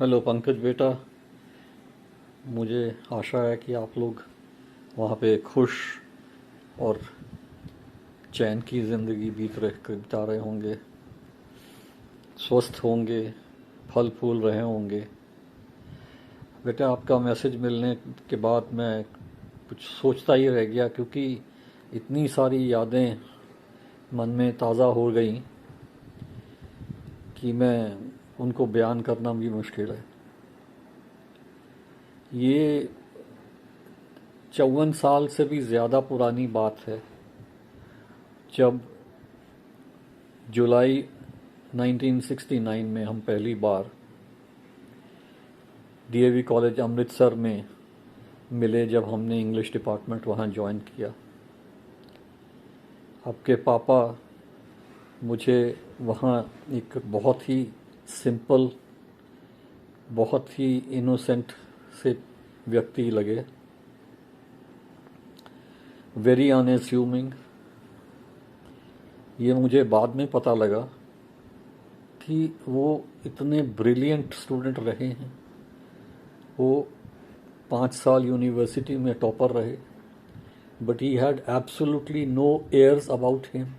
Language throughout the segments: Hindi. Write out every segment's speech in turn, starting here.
हेलो पंकज बेटा। मुझे आशा है कि आप लोग वहाँ पे खुश और चैन की ज़िंदगी बिता रहे होंगे, स्वस्थ होंगे, फल फूल रहे होंगे। बेटा, आपका मैसेज मिलने के बाद मैं कुछ सोचता ही रह गया, क्योंकि इतनी सारी यादें मन में ताज़ा हो गई कि मैं उनको बयान करना भी मुश्किल है। ये 54 साल से भी ज़्यादा पुरानी बात है, जब जुलाई 1969 में हम पहली बार डीएवी कॉलेज अमृतसर में मिले, जब हमने इंग्लिश डिपार्टमेंट वहाँ ज्वाइन किया। आपके पापा मुझे वहाँ एक बहुत ही सिंपल, बहुत ही इनोसेंट से व्यक्ति लगे, वेरी अनएस्यूमिंग। ये मुझे बाद में पता लगा कि वो इतने ब्रिलियंट स्टूडेंट रहे हैं। वो 5 साल यूनिवर्सिटी में टॉपर रहे, but he had absolutely no airs about him.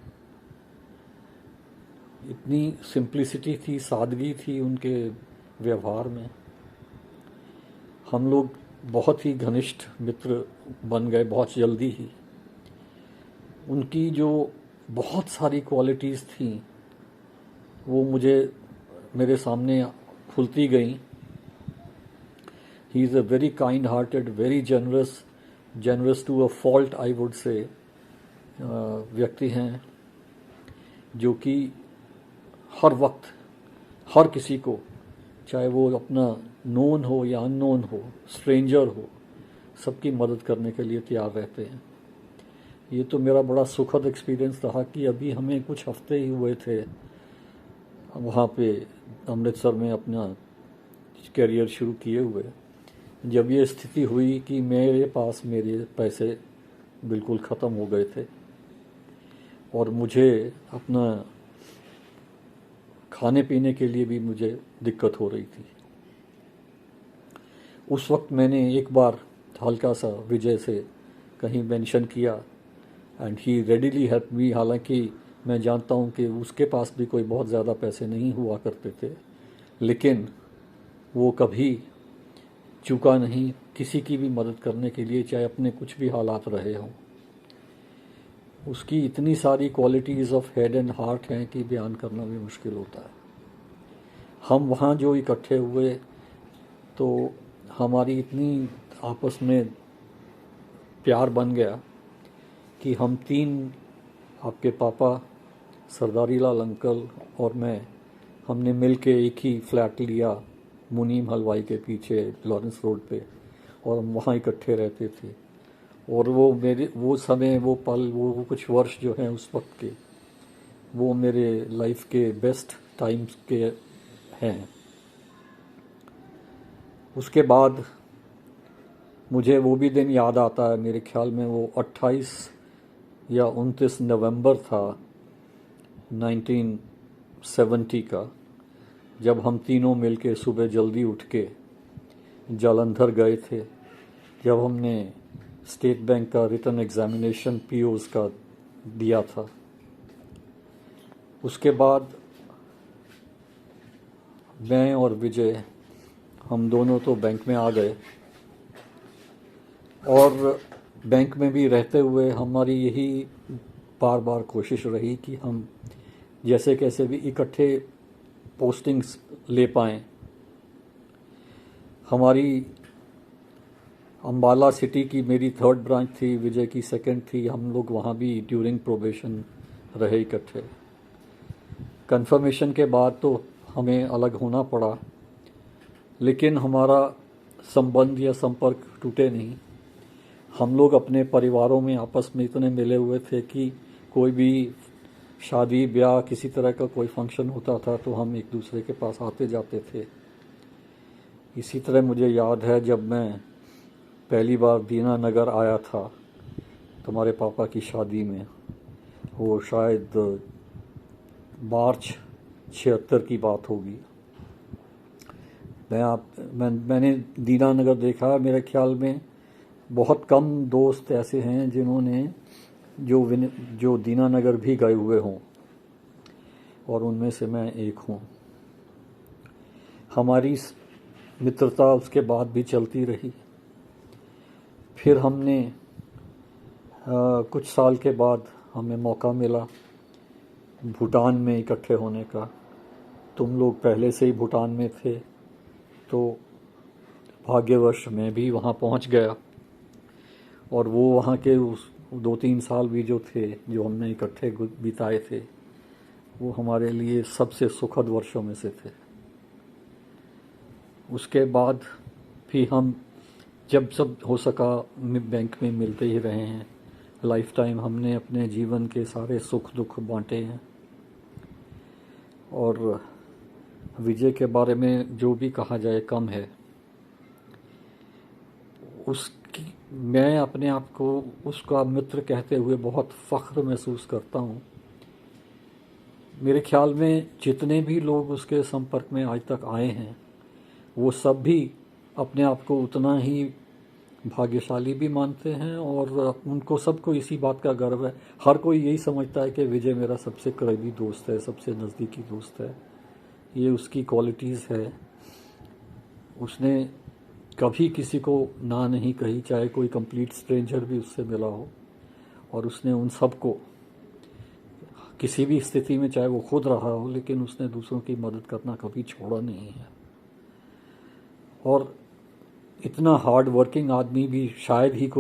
इतनी सिंप्लिसिटी थी, सादगी थी उनके व्यवहार में। हम लोग बहुत ही घनिष्ठ मित्र बन गए बहुत जल्दी ही। उनकी जो बहुत सारी क्वालिटीज़ थी वो मेरे सामने खुलती गई। He is a very kind hearted, very generous to a fault, I would say व्यक्ति हैं, जो कि हर वक्त हर किसी को, चाहे वो अपना नोन हो या अननोन हो, स्ट्रेंजर हो, सबकी मदद करने के लिए तैयार रहते हैं। ये तो मेरा बड़ा सुखद एक्सपीरियंस रहा कि अभी हमें कुछ हफ्ते ही हुए थे वहाँ पे अमृतसर में अपना करियर शुरू किए हुए, जब ये स्थिति हुई कि मेरे पास मेरे पैसे बिल्कुल ख़त्म हो गए थे और मुझे अपना खाने पीने के लिए भी मुझे दिक्कत हो रही थी। उस वक्त मैंने एक बार हल्का सा विजय से कहीं मेंशन किया, and he readily help me. हालांकि मैं जानता हूँ कि उसके पास भी कोई बहुत ज़्यादा पैसे नहीं हुआ करते थे, लेकिन वो कभी चूका नहीं किसी की भी मदद करने के लिए, चाहे अपने कुछ भी हालात रहे हों। उसकी इतनी सारी qualities of head and heart हैं कि बयान करना भी मुश्किल होता है। हम वहाँ जो इकट्ठे हुए तो हमारी इतनी आपस में प्यार बन गया कि हम तीन, आपके पापा, सरदारी लाल अंकल और मैं, हमने मिल के एक ही फ्लैट लिया मुनीम हलवाई के पीछे लॉरेंस रोड पे, और हम वहाँ इकट्ठे रहते थे। और वो समय, वो पल, वो कुछ वर्ष जो हैं उस वक्त के, वो मेरे लाइफ के बेस्ट टाइम्स के हैं। उसके बाद मुझे वो भी दिन याद आता है, मेरे ख्याल में वो 28 या 29 नवंबर था 1970 का, जब हम तीनों मिलके सुबह जल्दी उठ के जालंधर गए थे, जब हमने स्टेट बैंक का रिटन एग्जामिनेशन पीओज का दिया था। उसके बाद मैं और विजय, हम दोनों तो बैंक में आ गए, और बैंक में भी रहते हुए हमारी यही बार बार कोशिश रही कि हम जैसे कैसे भी इकट्ठे पोस्टिंग्स ले पाएँ। हमारी अम्बाला सिटी की मेरी 3rd ब्रांच थी, विजय की 2nd थी। हम लोग वहाँ भी ड्यूरिंग प्रोबेशन रहे इकट्ठे। कंफर्मेशन के बाद तो हमें अलग होना पड़ा, लेकिन हमारा संबंध या संपर्क टूटे नहीं। हम लोग अपने परिवारों में आपस में इतने मिले हुए थे कि कोई भी शादी ब्याह, किसी तरह का कोई फंक्शन होता था तो हम एक दूसरे के पास आते जाते थे। इसी तरह मुझे याद है, जब मैं पहली बार दीनानगर आया था तुम्हारे पापा की शादी में, वो शायद मार्च 76 की बात होगी, मैंने दीनानगर देखा। मेरे ख्याल में बहुत कम दोस्त ऐसे हैं जिन्होंने जो दीनानगर भी गए हुए हों, और उनमें से मैं एक हूँ। हमारी मित्रता उसके बाद भी चलती रही। फिर हमने कुछ साल के बाद हमें मौका मिला भूटान में इकट्ठे होने का। तुम लोग पहले से ही भूटान में थे, तो भाग्यवश मैं भी वहाँ पहुँच गया, और वो वहाँ के उस 2-3 साल भी जो हमने इकट्ठे बिताए थे, वो हमारे लिए सबसे सुखद वर्षों में से थे। उसके बाद भी हम जब सब हो सका बैंक में मिलते ही रहे हैं। लाइफ टाइम हमने अपने जीवन के सारे सुख दुख बांटे हैं। और विजय के बारे में जो भी कहा जाए कम है। मैं अपने आप को उसका मित्र कहते हुए बहुत फ़ख्र महसूस करता हूँ। मेरे ख्याल में जितने भी लोग उसके संपर्क में आज तक आए हैं, वो सब भी अपने आप को उतना ही भाग्यशाली भी मानते हैं, और उनको सबको इसी बात का गर्व है। हर कोई यही समझता है कि विजय मेरा सबसे करीबी दोस्त है, सबसे नज़दीकी दोस्त है। ये उसकी क्वालिटीज़ है। उसने कभी किसी को ना नहीं कही, चाहे कोई कंप्लीट स्ट्रेंजर भी उससे मिला हो, और उसने उन सबको किसी भी स्थिति में, चाहे वो खुद रहा हो, लेकिन उसने दूसरों की मदद करना कभी छोड़ा नहीं है। और इतना हार्ड वर्किंग आदमी भी शायद ही कोई